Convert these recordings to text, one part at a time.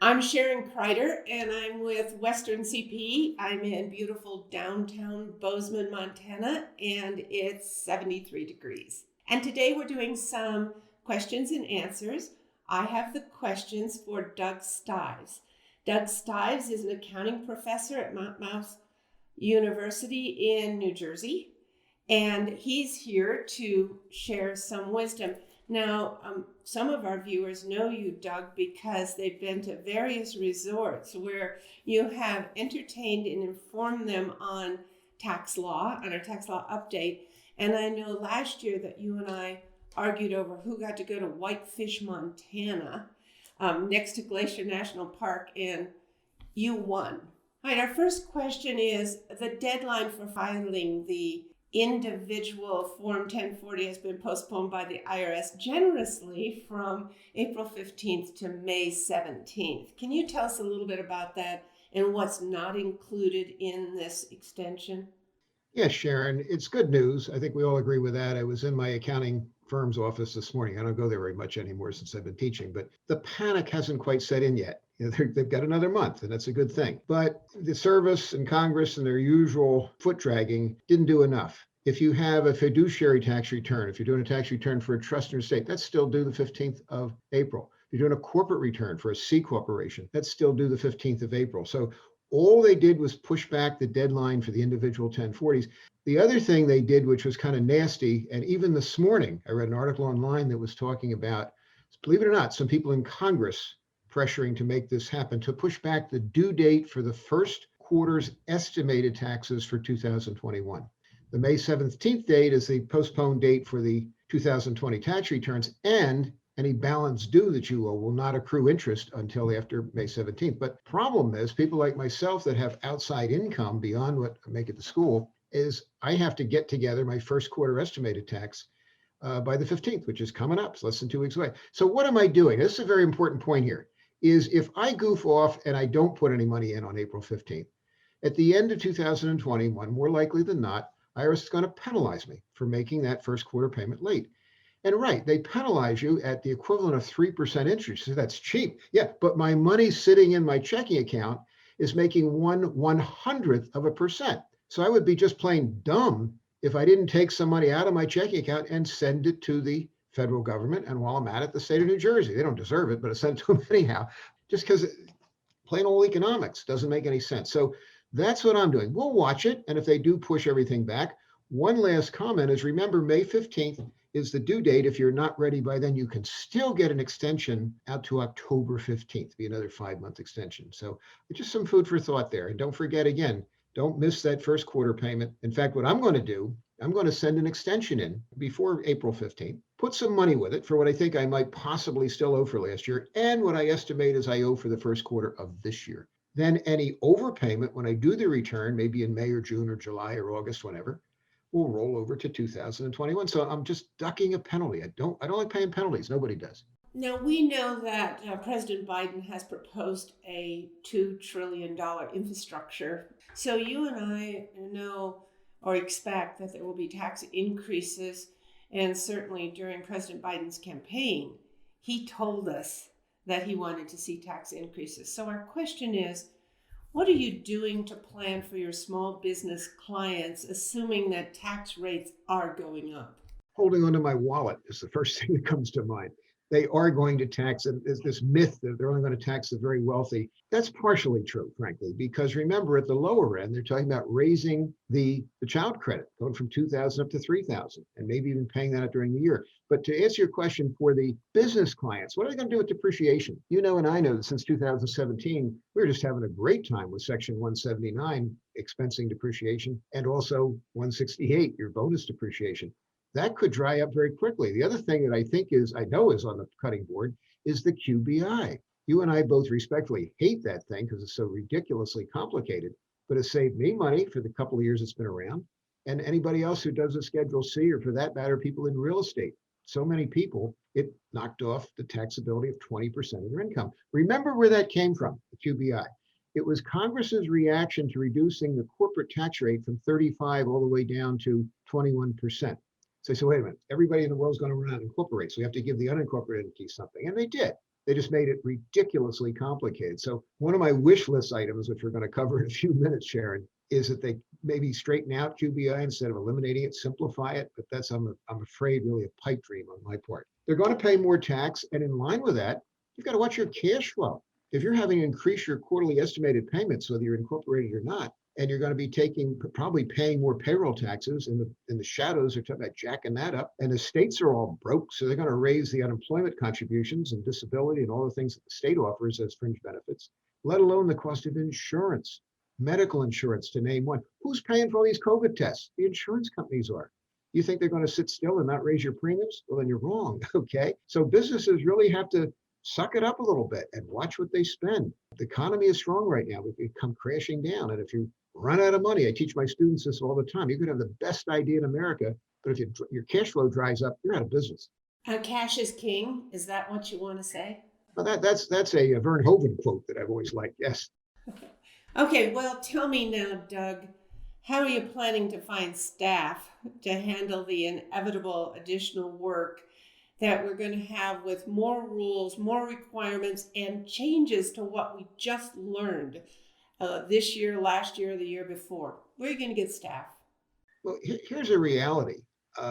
I'm Sharon Kreider, and I'm with Western CP. I'm in beautiful downtown Bozeman, Montana, and it's 73 degrees. And today we're doing some questions and answers. I have the questions for Doug Stives. Doug Stives is an accounting professor at Monmouth University in New Jersey, and he's here to share some wisdom. Now, some of our viewers know you, Doug, because they've been to various resorts where you have entertained and informed them on on our tax law update. And I know last year that you and I argued over who got to go to Whitefish, Montana, next to Glacier National Park, and you won. All right, our first question is the deadline for filing the individual Form 1040 has been postponed by the IRS generously from April 15th to May 17th. Can you tell us a little bit about that and what's not included in this extension? Yes, Sharon, it's good news. I think we all agree with that. I was in my accounting firm's office this morning. I don't go there very much anymore since I've been teaching, but the panic hasn't quite set in yet. They've got another month, and that's a good thing. But the service and Congress and their usual foot dragging didn't do enough. If you have a fiduciary tax return, if you're doing a tax return for a trust in your state, that's still due the 15th of April. If you're doing a corporate return for a C corporation, that's still due the 15th of April. So all they did was push back the deadline for the individual 1040s. The other thing they did, which was kind of nasty, and even this morning, I read an article online that was talking about, believe it or not, some people in Congress pressuring to make this happen, to push back the due date for the first quarter's estimated taxes for 2021. The May 17th date is the postponed date for the 2020 tax returns, and any balance due that you owe will not accrue interest until after May 17th. But problem is, people like myself that have outside income beyond what I make at the school, is I have to get together my first quarter estimated tax by the 15th, which is coming up. It's less than 2 weeks away. So what am I doing? This is a very important point here, is if I goof off and I don't put any money in on April 15th, at the end of 2021, more likely than not, IRS is going to penalize me for making that first quarter payment late. And right, they penalize you at the equivalent of 3% interest. So that's cheap. Yeah, but my money sitting in my checking account is making 1/100th of a percent. So I would be just plain dumb if I didn't take some money out of my checking account and send it to the federal government. And while I'm at it, the state of New Jersey, they don't deserve it, but I sent it to them anyhow, just because plain old economics doesn't make any sense. So that's what I'm doing. We'll watch it. And if they do push everything back, one last comment is, remember, May 15th is the due date. If you're not ready by then, you can still get an extension out to October 15th, be another 5-month extension. So just some food for thought there. And don't forget, again, don't miss that first quarter payment. In fact, what I'm going to do, I'm going to send an extension in before April 15th, put some money with it for what I think I might possibly still owe for last year, and what I estimate as I owe for the first quarter of this year. Then any overpayment when I do the return, maybe in May or June or July or August, whenever, will roll over to 2021. So I'm just ducking a penalty. I don't like paying penalties. Nobody does. Now, we know that President Biden has proposed a $2 trillion infrastructure. So you and I know or expect that there will be tax increases. And certainly during President Biden's campaign, he told us that he wanted to see tax increases. So our question is, what are you doing to plan for your small business clients, assuming that tax rates are going up? Holding onto my wallet is the first thing that comes to mind. They are going to tax, and there's this myth that they're only going to tax the very wealthy. That's partially true, frankly, because remember, at the lower end, they're talking about raising the child credit, going from 2,000 up to 3,000, and maybe even paying that during the year. But to answer your question, for the business clients, what are they going to do with depreciation? You know, and I know that since 2017, we were just having a great time with Section 179 expensing depreciation, and also 168, your bonus depreciation. That could dry up very quickly. The other thing that I know is on the cutting board is the QBI. You and I both respectfully hate that thing because it's so ridiculously complicated, but it saved me money for the couple of years it's been around, and anybody else who does a Schedule C, or for that matter, people in real estate. So many people, it knocked off the taxability of 20% of their income. Remember where that came from, the QBI. It was Congress's reaction to reducing the corporate tax rate from 35 all the way down to 21%. So they said, wait a minute, everybody in the world is going to run out and incorporate. So we have to give the unincorporated entities something. And they did. They just made it ridiculously complicated. So one of my wish list items, which we're going to cover in a few minutes, Sharon, is that they maybe straighten out QBI instead of eliminating it, simplify it. But that's, I'm afraid, really a pipe dream on my part. They're going to pay more tax. And in line with that, you've got to watch your cash flow. If you're having to increase your quarterly estimated payments, whether you're incorporated or not, and you're going to be probably paying more payroll taxes, in the shadows, they're talking about jacking that up. And the states are all broke, so they're going to raise the unemployment contributions and disability and all the things that the state offers as fringe benefits, let alone the cost of insurance, medical insurance, to name one. Who's paying for all these COVID tests? The insurance companies are. You think they're going to sit still and not raise your premiums? Well, then you're wrong. Okay. So businesses really have to suck it up a little bit and watch what they spend. The economy is strong right now. We've come crashing down. And if you run out of money, I teach my students this all the time. You could have the best idea in America, but if your cash flow dries up, you're out of business. Cash is king. Is that what you want to say? Well, that's a Vern Hoven quote that I've always liked. Yes. Okay, well, tell me now, Doug, how are you planning to find staff to handle the inevitable additional work that we're going to have with more rules, more requirements, and changes to what we just learned this year, last year, the year before? Where are you going to get staff? Well, here's a reality.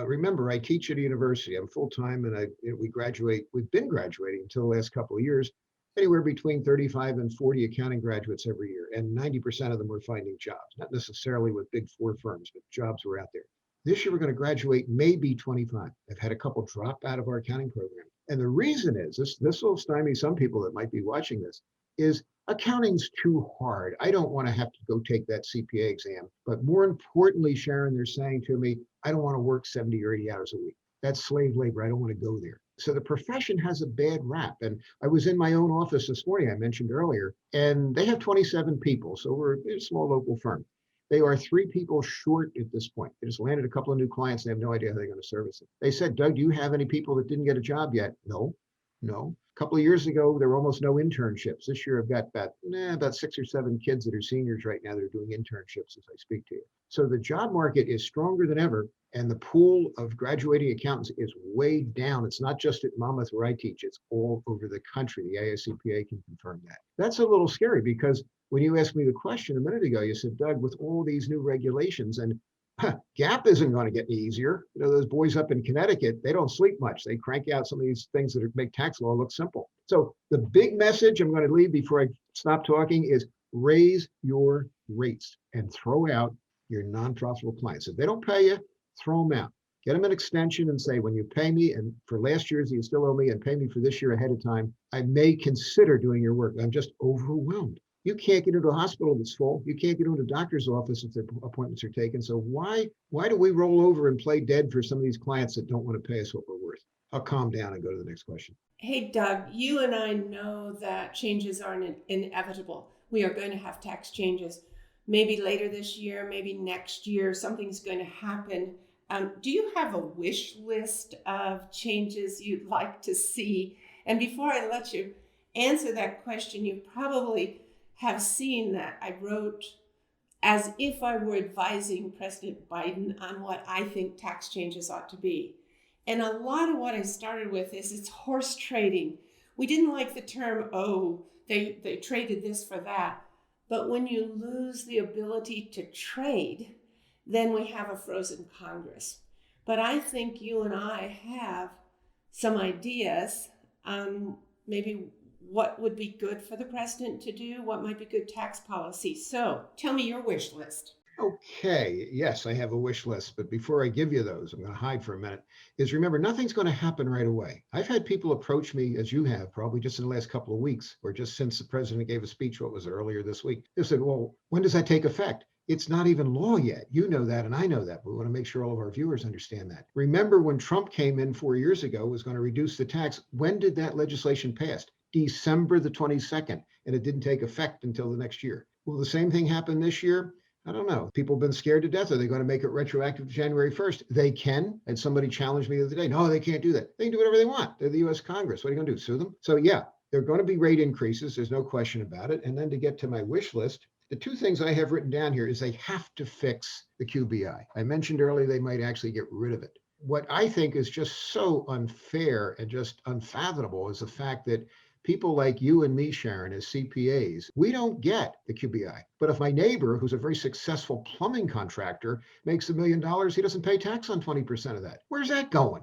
Remember, I teach at a university. I'm full time, and we've been graduating until the last couple of years, anywhere between 35 and 40 accounting graduates every year, and 90% of them were finding jobs, not necessarily with big four firms, but jobs were out there. This year, we're going to graduate maybe 25. I've had a couple drop out of our accounting program. And the reason is this will stymie some people that might be watching this, is accounting's too hard. I don't want to have to go take that CPA exam. But more importantly, Sharon, they're saying to me, I don't want to work 70 or 80 hours a week. That's slave labor. I don't want to go there. So the profession has a bad rap. And I was in my own office this morning, I mentioned earlier, and they have 27 people. So we're a small local firm. They are 3 people short at this point. They just landed a couple of new clients. They have no idea how they're going to service it. They said, Doug, do you have any people that didn't get a job yet? No. A couple of years ago, there were almost no internships. This year, I've got about 6 or 7 kids that are seniors right now that are doing internships as I speak to you. So the job market is stronger than ever, and the pool of graduating accountants is way down. It's not just at Monmouth where I teach, it's all over the country. The AICPA can confirm that. That's a little scary because when you asked me the question a minute ago, you said, Doug, with all these new regulations, and GAAP isn't going to get any easier. Those boys up in Connecticut, they don't sleep much. They crank out some of these things that make tax law look simple. So the big message I'm going to leave before I stop talking is raise your rates and throw out your non-profitable clients. If they don't pay you, throw them out. Get them an extension and say, when you pay me, and for last year's you still owe me, and pay me for this year ahead of time, I may consider doing your work. I'm just overwhelmed. You can't get into a hospital that's full. You can't get into a doctor's office if their appointments are taken. So why do we roll over and play dead for some of these clients that don't want to pay us what we're worth? I'll calm down and go to the next question. Hey, Doug, you and I know that changes are inevitable. We are going to have tax changes. Maybe later this year, maybe next year, something's going to happen. Do you have a wish list of changes you'd like to see? And before I let you answer that question, you probably have seen that I wrote as if I were advising President Biden on what I think tax changes ought to be. And a lot of what I started with is it's horse trading. We didn't like the term, they traded this for that. But when you lose the ability to trade, then we have a frozen Congress. But I think you and I have some ideas on maybe what would be good for the president to do, what might be good tax policy. So tell me your wish list. Okay, yes, I have a wish list, but before I give you those, I'm going to hide for a minute, is remember, nothing's going to happen right away. I've had people approach me, as you have, probably just in the last couple of weeks, or just since the president gave a speech, what was it, earlier this week. They said, well, when does that take effect? It's not even law yet. You know that, and I know that, but we want to make sure all of our viewers understand that. Remember when Trump came in 4 years ago, was going to reduce the tax. When did that legislation pass? December the 22nd, and it didn't take effect until the next year. Will the same thing happen this year? I don't know. People have been scared to death. Are they going to make it retroactive to January 1st? They can. And somebody challenged me the other day. No, they can't do that. They can do whatever they want. They're the US Congress. What are you going to do? Sue them? So yeah, there are going to be rate increases. There's no question about it. And then to get to my wish list, the 2 things I have written down here is they have to fix the QBI. I mentioned earlier they might actually get rid of it. What I think is just so unfair and just unfathomable is the fact that People like you and me, Sharon, as CPAs, we don't get the QBI. But if my neighbor, who's a very successful plumbing contractor, makes $1 million, he doesn't pay tax on 20% of that. Where's that going?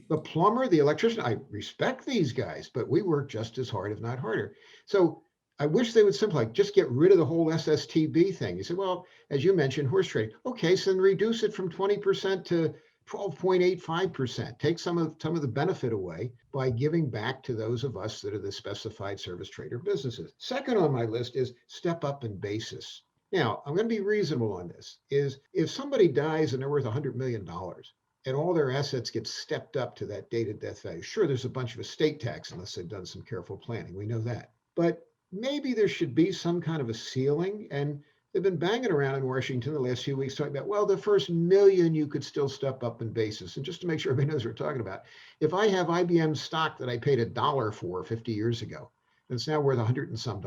The plumber, the electrician, I respect these guys, but we work just as hard, if not harder. So I wish they would simplify, just get rid of the whole SSTB thing. You said, well, as you mentioned, horse trading. Okay, so then reduce it from 20% to 12.85%. Take some of the benefit away by giving back to those of us that are the specified service trader businesses. Second on my list is step up in basis. Now, I'm going to be reasonable on this, is if somebody dies and they're worth $100 million, and all their assets get stepped up to that dated death value. Sure, there's a bunch of estate tax unless they've done some careful planning. We know that. But maybe there should be some kind of a ceiling. And they've been banging around in Washington the last few weeks talking about, well, the first million you could still step up in basis. And just to make sure everybody knows what we're talking about, if I have IBM stock that I paid $1 for 50 years ago, it's now worth $100 and some.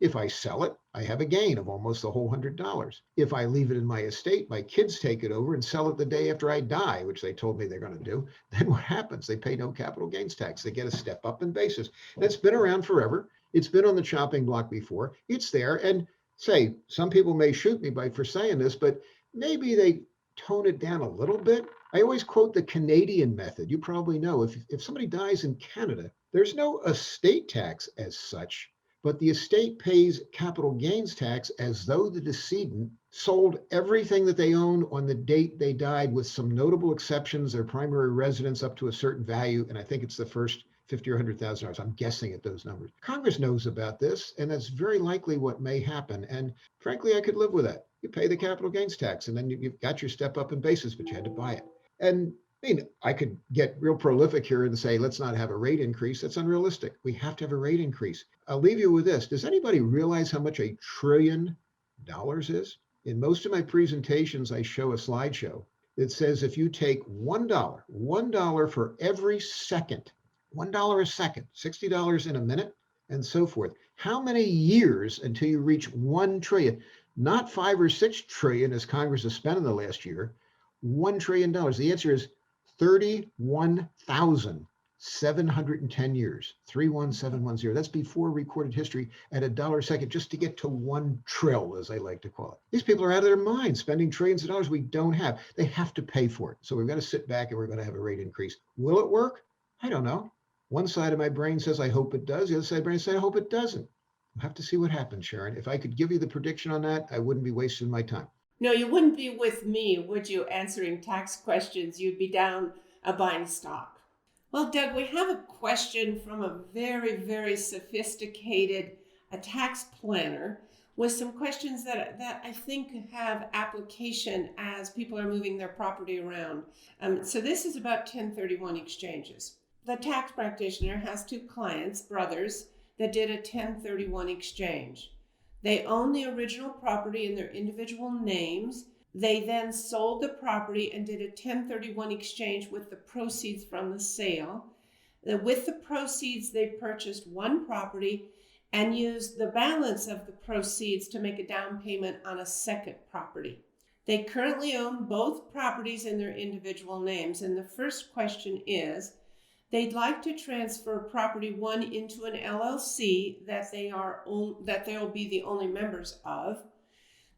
If I sell it, I have a gain of almost the whole $100. If I leave it in my estate, my kids take it over and sell it the day after I die, which they told me they're going to do, then what happens? They pay no capital gains tax. They get a step up in basis. That's been around forever. It's been on the chopping block before. It's there. And say, some people may shoot me for saying this, but maybe they tone it down a little bit. I always quote the Canadian method. You probably know if somebody dies in Canada, there's no estate tax as such, but the estate pays capital gains tax as though the decedent sold everything that they own on the date they died, with some notable exceptions, their primary residence up to a certain value. And I think it's the first $50,000 or $100,000. I'm guessing at those numbers. Congress knows about this, and that's very likely what may happen. And frankly, I could live with that. You pay the capital gains tax, and then you've got your step up in basis, but you had to buy it. And I mean, I could get real prolific here and say, let's not have a rate increase. That's unrealistic. We have to have a rate increase. I'll leave you with this. Does anybody realize how much $1 trillion is? In most of my presentations, I show a slideshow that says if you take $1 for every second, $1 a second, $60 in a minute, and so forth, how many years until you reach 1 trillion? Not 5 or 6 trillion as Congress has spent in the last year, $1 trillion. The answer is 31,710 years, 31710. That's before recorded history at $1 a second, just to get to 1 trill, as I like to call it. These people are out of their minds spending trillions of dollars we don't have. They have to pay for it. So we've got to sit back and we're going to have a rate increase. Will it work? I don't know. One side of my brain says I hope it does. The other side of my brain says I hope it doesn't. We'll have to see what happens, Sharon. If I could give you the prediction on that, I wouldn't be wasting my time. No, you wouldn't be with me, would you, answering tax questions? You'd be down buying stock. Well, Doug, we have a question from a very, very sophisticated tax planner with some questions that I think have application as people are moving their property around. So this is about 1031 exchanges. The tax practitioner has 2 clients, brothers, that did a 1031 exchange. They own the original property in their individual names. They then sold the property and did a 1031 exchange with the proceeds from the sale. With the proceeds, they purchased 1 property and used the balance of the proceeds to make a down payment on a second property. They currently own both properties in their individual names. And the first question is, they'd like to transfer property 1 into an LLC that they'll be the only members of.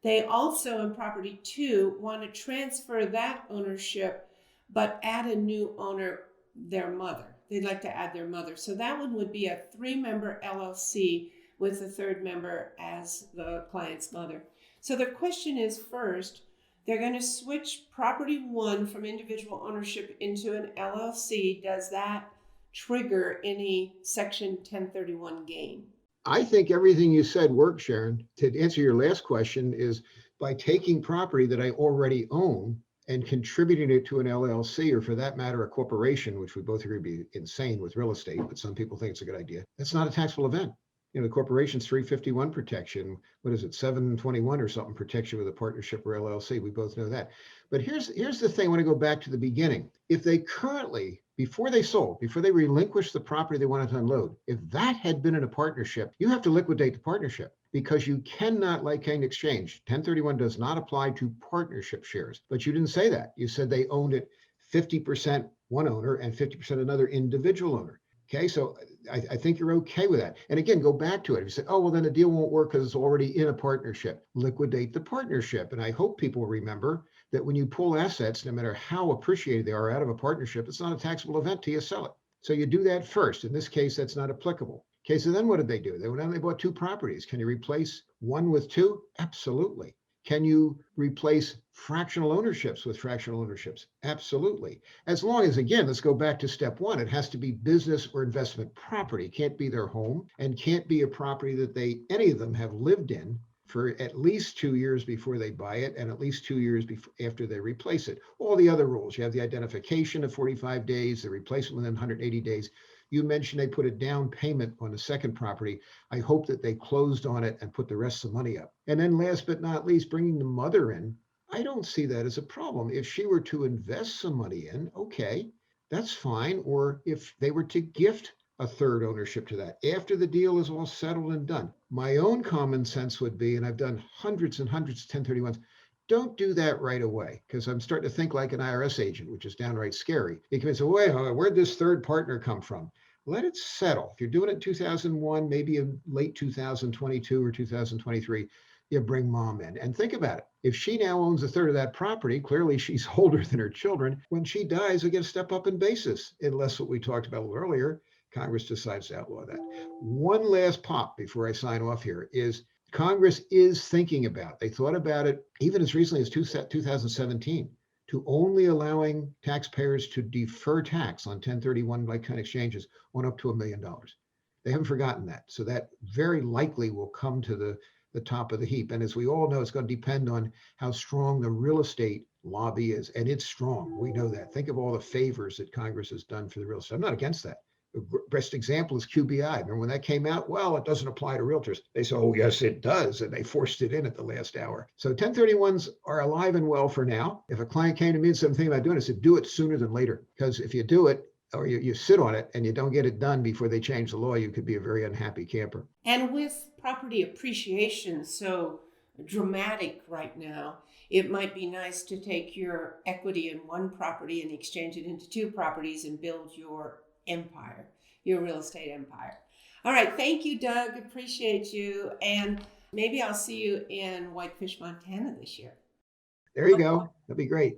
They also, in property 2, want to transfer that ownership, but add a new owner, their mother. They'd like to add their mother. So that one would be a 3-member LLC with the 3rd member as the client's mother. So the question is, first, they're going to switch property 1 from individual ownership into an LLC. Does that trigger any Section 1031 gain? I think everything you said works, Sharon. To answer your last question is by taking property that I already own and contributing it to an LLC, or for that matter, a corporation, which we both agree would be insane with real estate, but some people think it's a good idea. That's not a taxable event. You know, the corporation's 351 protection. What is it, 721 or something protection with a partnership or LLC? We both know that. But here's the thing. I want to go back to the beginning. If they currently, before they relinquished the property they wanted to unload, if that had been in a partnership, you have to liquidate the partnership, because you cannot like-kind exchange. 1031 does not apply to partnership shares. But you didn't say that. You said they owned it 50% one owner and 50% another individual owner. Okay, so I think you're okay with that. And again, go back to it. If you say, oh, well, then the deal won't work because it's already in a partnership, liquidate the partnership. And I hope people remember that when you pull assets, no matter how appreciated they are out of a partnership, it's not a taxable event till you sell it. So you do that first. In this case, that's not applicable. Okay, so then what did they do? They went out and they bought two properties. Can you replace one with two? Absolutely. Can you replace fractional ownerships with fractional ownerships? Absolutely. As long as, again, let's go back to step one, it has to be business or investment property. It can't be their home and can't be a property that any of them have lived in for at least 2 years before they buy it and at least 2 years before, after they replace it. All the other rules, you have the identification of 45 days, the replacement within 180 days. You mentioned they put a down payment on the second property. I hope that they closed on it and put the rest of the money up. And then last but not least, bringing the mother in. I don't see that as a problem. If she were to invest some money in, okay, that's fine. Or if they were to gift a third ownership to that after the deal is all settled and done. My own common sense would be, and I've done hundreds and hundreds of 1031s, don't do that right away because I'm starting to think like an IRS agent, which is downright scary. You can say, wait, where'd this third partner come from? Let it settle. If you're doing it in 2001, maybe in late 2022 or 2023, you bring mom in and think about it. If she now owns a third of that property, clearly she's older than her children. When she dies, they get a step up in basis, unless what we talked about a little earlier, Congress decides to outlaw that. One last pop before I sign off here is Congress is thinking about, they thought about it even as recently as 2017, to only allowing taxpayers to defer tax on 1031 like kind exchanges on up to $1 million. They haven't forgotten that. So that very likely will come to the top of the heap. And as we all know, it's going to depend on how strong the real estate lobby is. And it's strong. We know that. Think of all the favors that Congress has done for the real estate. I'm not against that. The best example is QBI. Remember when that came out? Well, it doesn't apply to realtors. They said, oh, yes, it does. And they forced it in at the last hour. So 1031s are alive and well for now. If a client came to me and said, I'm thinking about doing it, I said, do it sooner than later. Because if you do it, or you sit on it and you don't get it done before they change the law, you could be a very unhappy camper. And with property appreciation so dramatic right now, it might be nice to take your equity in one property and exchange it into two properties and build your empire, your real estate empire. All right. Thank you, Doug. Appreciate you. And maybe I'll see you in Whitefish, Montana this year. There you go. That'd be great.